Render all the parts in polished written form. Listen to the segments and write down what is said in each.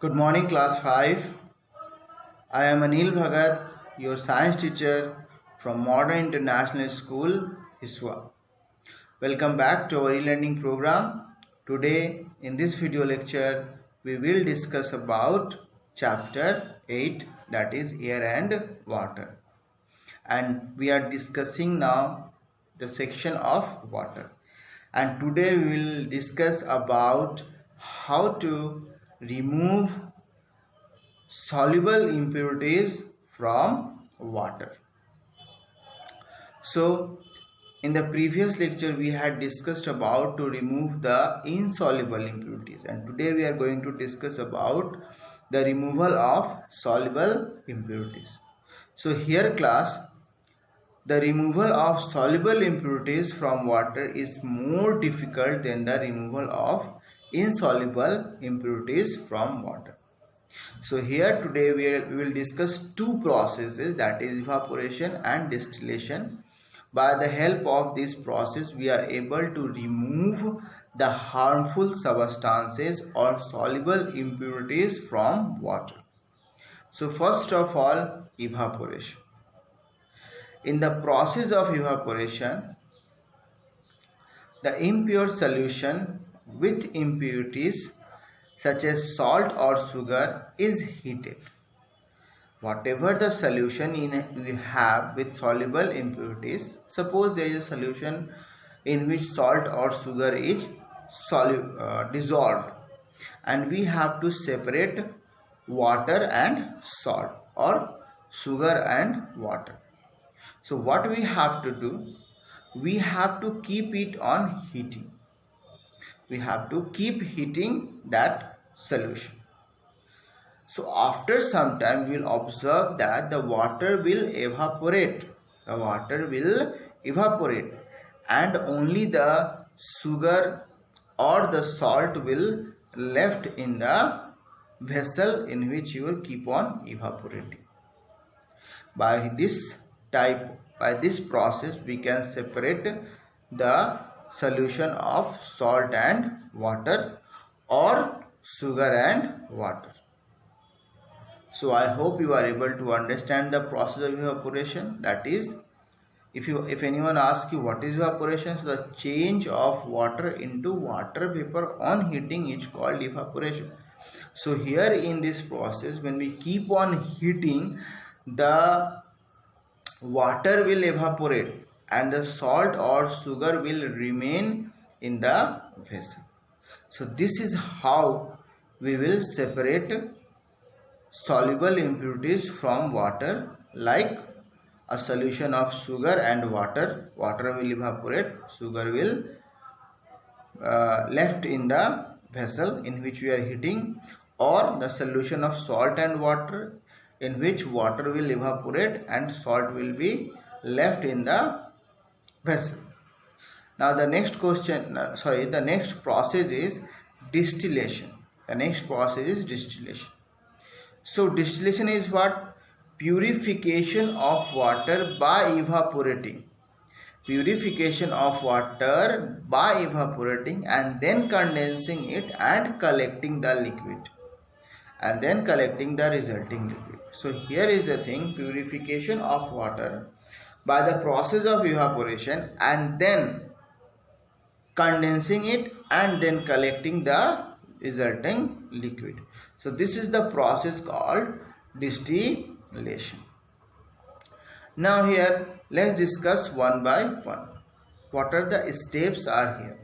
Good morning, class 5. I am Anil Bhagat, your science teacher from Modern International School, Hiswa. Welcome back to our e-learning program. Today, in this video lecture, we will discuss about chapter 8, that is air and water. And we are discussing now the section of water. And today we will discuss about how to remove soluble impurities from water. So in the previous lecture we had discussed about to remove the insoluble impurities, and today we are going to discuss about the removal of soluble impurities. So here class, the removal of soluble impurities from water is more difficult than the removal of insoluble impurities from water. So here today we will discuss two processes, that is evaporation and distillation. By the help of this process we are able to remove the harmful substances or soluble impurities from water. So first of all, evaporation. In the process of evaporation, the impure solution with impurities such as salt or sugar is heated. Whatever the solution we have with soluble impurities, suppose there is a solution in which salt or sugar is dissolved, and we have to separate water and salt or sugar and water. So what we have to do, we have to keep it on heating. We have to keep heating that solution. So after some time we will observe that the water will evaporate. The water will evaporate and only the sugar or the salt will left in the vessel in which you will keep on evaporating. By this process we can separate the solution of salt and water or sugar and water. So I hope you are able to understand the process of evaporation. That is, if anyone asks you what is evaporation, so the change of water into water vapor on heating is called evaporation. So here in this process, when we keep on heating, the water will evaporate and the salt or sugar will remain in the vessel. So this is how we will separate soluble impurities from water. Like a solution of sugar and water will evaporate, sugar will left in the vessel in which we are heating, or the solution of salt and water in which water will evaporate and salt will be left in the vessel. Now the next process is distillation. The next process is distillation. So distillation is what? Purification of water by evaporating. Purification of water by evaporating and then condensing it and collecting the liquid. And then collecting the resulting liquid. So here is the thing, purification of water by the process of evaporation and then condensing it and then collecting the resulting liquid. So this is the process called distillation. Now here let's discuss one by one. What are the steps are here?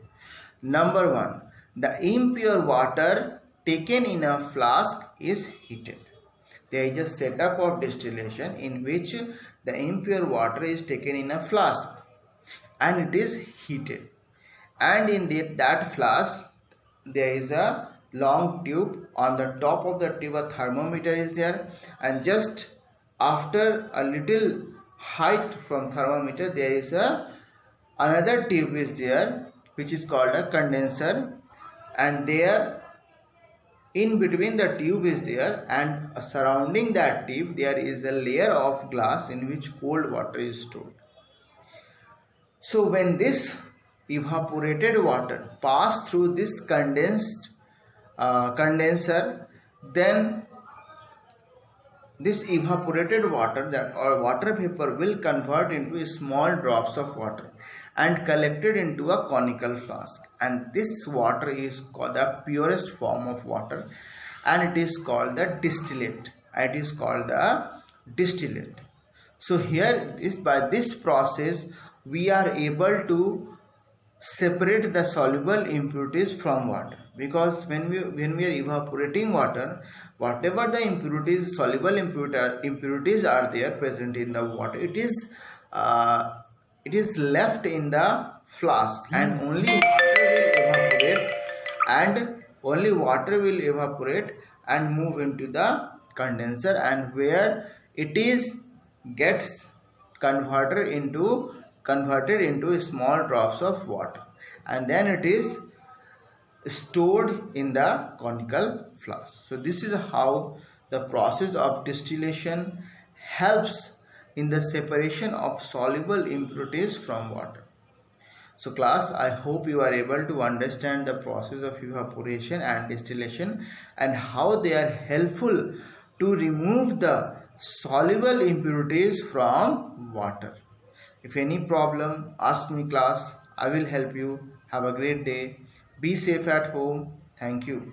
Number 1, the impure water taken in a flask is heated. There is a setup of distillation in which the impure water is taken in a flask and it is heated, and in that flask there is a long tube. On the top of the tube a thermometer is there, and just after a little height from thermometer there is another tube is there which is called a condenser, and there in between the tube is there, and surrounding that tube there is a layer of glass in which cold water is stored. So when this evaporated water pass through this condenser, then this evaporated water that or water vapor will convert into small drops of water and collected into a conical flask, and this water is called the purest form of water, and it is called the distillate. So here is by this process we are able to separate the soluble impurities from water, because when we are evaporating water, whatever the impurities, soluble impurities are there present in the water, it is left in the flask, and only water will evaporate and move into the condenser, and where it is gets converted into small drops of water, and then it is stored in the conical flask. So this is how the process of distillation helps in the separation of soluble impurities from water. So class, I hope you are able to understand the process of evaporation and distillation and how they are helpful to remove the soluble impurities from water. If any problem, ask me class. I will help you. Have a great day. Be safe at home. Thank you.